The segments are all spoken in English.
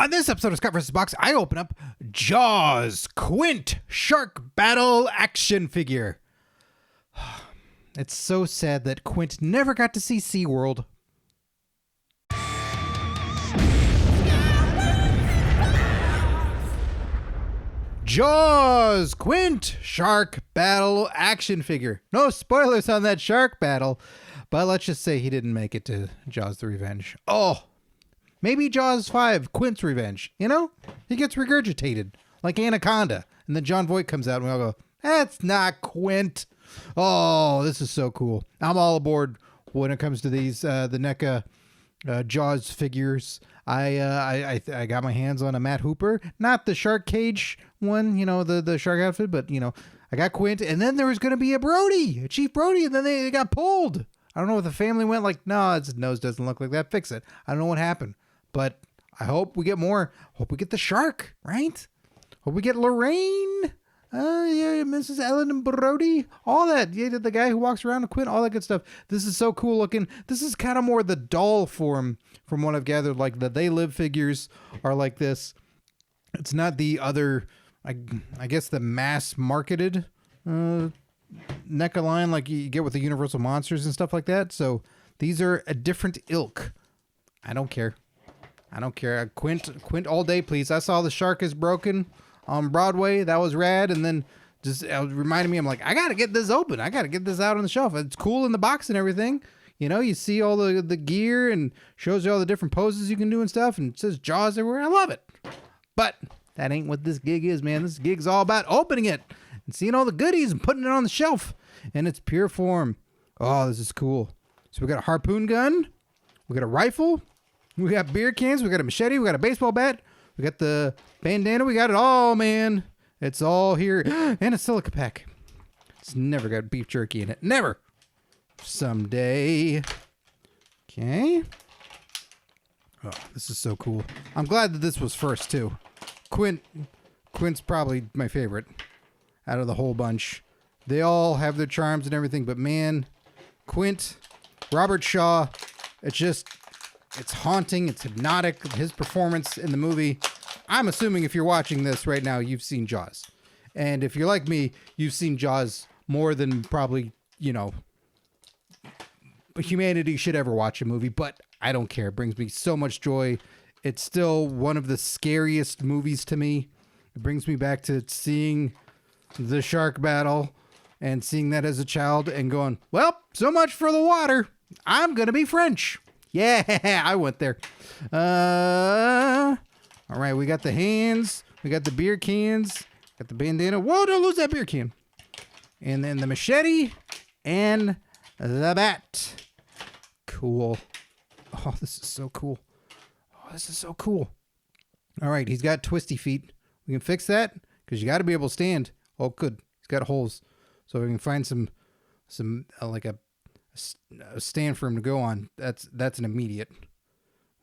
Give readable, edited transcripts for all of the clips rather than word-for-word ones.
On this episode of Scott vs. Box, I open up Jaws Quint Shark Battle action figure. It's so sad that Quint never got to see SeaWorld. Jaws Quint Shark Battle action figure. No spoilers on that shark battle, but let's just say he didn't make it to Jaws the Revenge. Oh, maybe Jaws 5, Quint's Revenge. You know, he gets regurgitated like Anaconda, and then John Voight comes out and we all go, that's not Quint. Oh, this is so cool. I'm all aboard when it comes to these, the NECA Jaws figures. I got my hands on a Matt Hooper, not the shark cage one, you know, the shark outfit, but you know, I got Quint, and then there was going to be a Chief Brody, and then they got pulled. I don't know if the family went like, no, its nose doesn't look like that. Fix it. I don't know what happened, but I hope we get more. Hope we get the shark, right? Hope we get Lorraine. Yeah, Mrs. Ellen Brody, all that. Yeah, the guy who walks around with Quint, all that good stuff. This is so cool looking. This is kind of more the doll form from what I've gathered. Like the They Live figures are like this. It's not the other, I guess the mass marketed NECA line like you get with the Universal Monsters and stuff like that. So these are a different ilk. I don't care. Quint all day, please. I saw The Shark is Broken on Broadway. That was rad. And then just reminded me, I'm like, I got to get this open. I got to get this out on the shelf. It's cool in the box and everything. You know, you see all the gear and shows you all the different poses you can do and stuff. And it says Jaws everywhere. I love it. But that ain't what this gig is, man. This gig's all about opening it and seeing all the goodies and putting it on the shelf in its pure form. Oh, this is cool. So we got a harpoon gun. We got a rifle. We got beer cans. We got a machete. We got a baseball bat. We got the bandana. We got it all, man. It's all here. And a silica pack. It's never got beef jerky in it. Never. Someday. Okay. Oh, this is so cool. I'm glad that this was first, too. Quint's probably my favorite out of the whole bunch. They all have their charms and everything, but man, Quint, Robert Shaw, it's haunting, it's hypnotic. His performance in the movie. I'm assuming if you're watching this right now, you've seen Jaws. And if you're like me, you've seen Jaws more than probably, you know, humanity should ever watch a movie, but I don't care. It brings me so much joy. It's still one of the scariest movies to me. It brings me back to seeing the shark battle and seeing that as a child and going, well, so much for the water. I'm going to be French. Yeah, I went there. All right, we got the hands. We got the beer cans. Got the bandana. Whoa, don't lose that beer can. And then the machete and the bat. Cool. Oh, this is so cool. This is so cool. All right, he's got twisty feet. We can fix that because you got to be able to stand. Oh, good. He's got holes, so we can find some like a stand for him to go on. That's an immediate.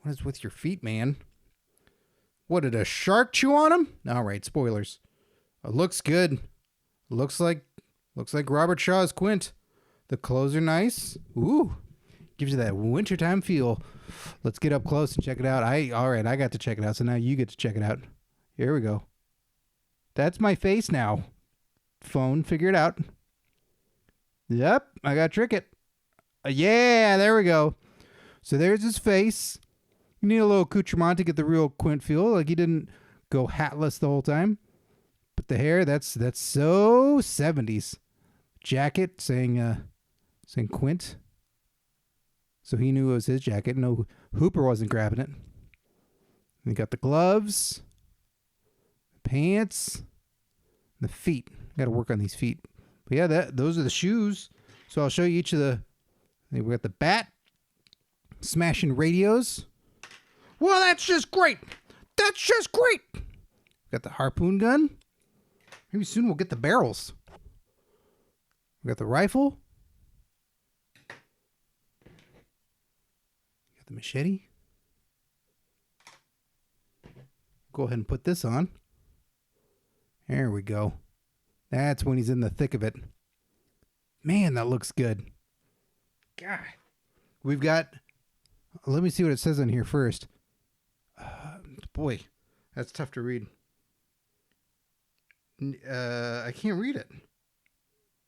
What is with your feet, man? What, did a shark chew on him? All right, spoilers. It looks good. Looks like Robert Shaw's Quint. The clothes are nice. Ooh, gives you that wintertime feel. Let's get up close and check it out. All right, I got to check it out, so now you get to check it out. Here we go. That's my face now. Phone, figure it out. Yep, I got to trick it. Yeah, there we go. So there's his face. You need a little accoutrement to get the real Quint feel. Like he didn't go hatless the whole time. But the hair, that's so 70s. Jacket saying Quint. So he knew it was his jacket. No, Hooper wasn't grabbing it. We got the gloves, pants, the feet. Got to work on these feet. But yeah, those are the shoes. So I'll show you each of the. We got the bat, smashing radios. Well, that's just great. That's just great. Got the harpoon gun. Maybe soon we'll get the barrels. We got the rifle. Got the machete. Go ahead and put this on. There we go. That's when he's in the thick of it. Man, that looks good. God. We've got, let me see what it says on here first. Boy, that's tough to read. I can't read it.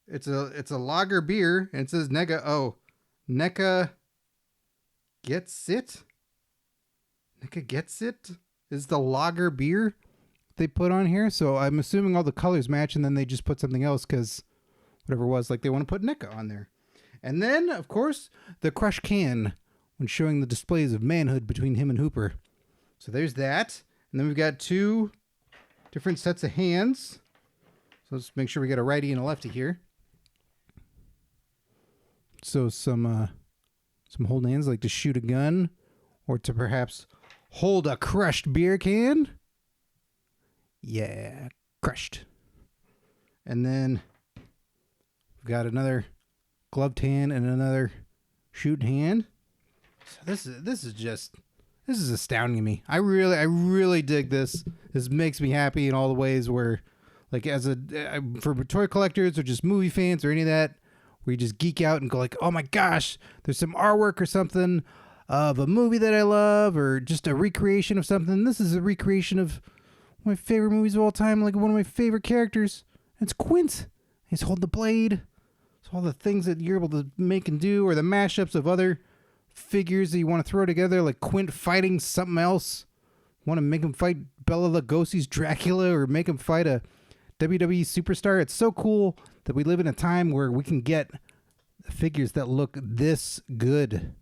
It's a lager beer, and it says NECA. Oh, NECA gets it. NECA gets it is the lager beer they put on here. So I'm assuming all the colors match, and then they just put something else because whatever it was, like they want to put NECA on there. And then, of course, the crushed can when showing the displays of manhood between him and Hooper. So there's that. And then we've got 2 different sets of hands. So let's make sure we got a righty and a lefty here. So some hold hands, like to shoot a gun or to perhaps hold a crushed beer can. Yeah, crushed. And then we've got another gloved hand and another shoot hand. So this is astounding to me. I really dig this. This makes me happy in all the ways where, like, for toy collectors or just movie fans or any of that, where you just geek out and go like, oh my gosh, there's some artwork or something of a movie that I love, or just a recreation of something. This is a recreation of one of my favorite movies of all time, like one of my favorite characters. It's Quint. He's holding the blade. So all the things that you're able to make and do, or the mashups of other figures that you want to throw together, like Quint fighting something else. Want to make him fight Bela Lugosi's Dracula, or make him fight a WWE superstar. It's so cool that we live in a time where we can get figures that look this good.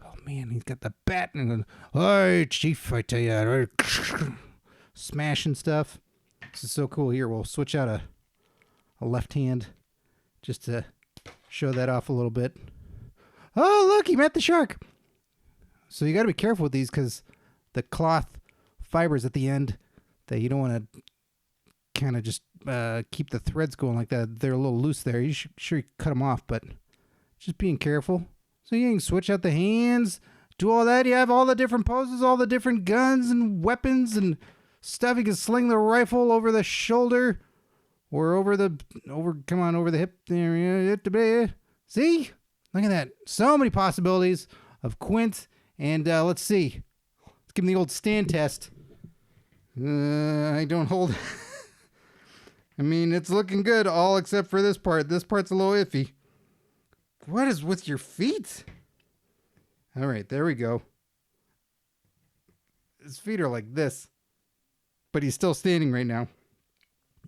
Oh man, he's got the bat and hey chief, I tell you, smashing stuff. This is so cool. Here, we'll switch out a left hand just to show that off a little bit. Oh look, he met the shark. So you got to be careful with these because the cloth fibers at the end, that you don't want to kind of just keep the threads going like that. They're a little loose there. You should sure cut them off, but just being careful. So you can switch out the hands, do all that. You have all the different poses, all the different guns and weapons and stuff. You can sling the rifle over the shoulder or over the hip there. See? Look at that. So many possibilities of Quint. And let's see. Let's give him the old stand test. I don't hold... I mean, it's looking good, all except for this part. This part's a little iffy. What is with your feet? All right, there we go. His feet are like this. But he's still standing right now.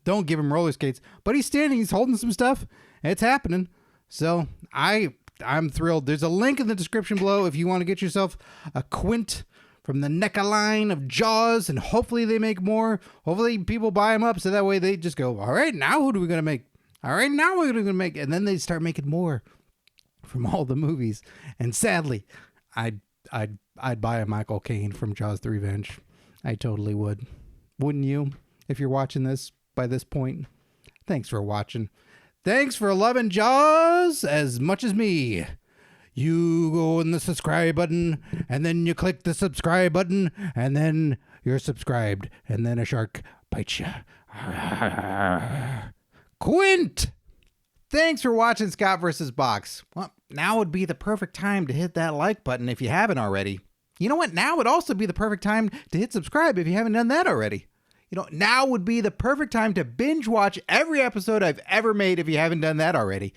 Don't give him roller skates. But he's standing. He's holding some stuff. It's happening. So, I'm thrilled. There's a link in the description below if you want to get yourself a Quint from the NECA line of Jaws, and hopefully they make more. Hopefully people buy them up so that way they just go, all right, now who are we going to make? All right, now we're going to make. And then they start making more from all the movies. And sadly, I'd buy a Michael Caine from Jaws the Revenge. I totally would. Wouldn't you? If you're watching this by this point. Thanks for watching. Thanks for loving Jaws as much as me. You go in the subscribe button, and then you click the subscribe button, and then you're subscribed, and then a shark bites you. Quint! Thanks for watching Scott vs. Box. Well, now would be the perfect time to hit that like button if you haven't already. You know what? Now would also be the perfect time to hit subscribe if you haven't done that already. You know, now would be the perfect time to binge watch every episode I've ever made if you haven't done that already.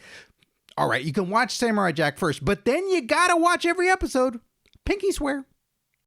All right, you can watch Samurai Jack first, but then you gotta watch every episode. Pinky swear.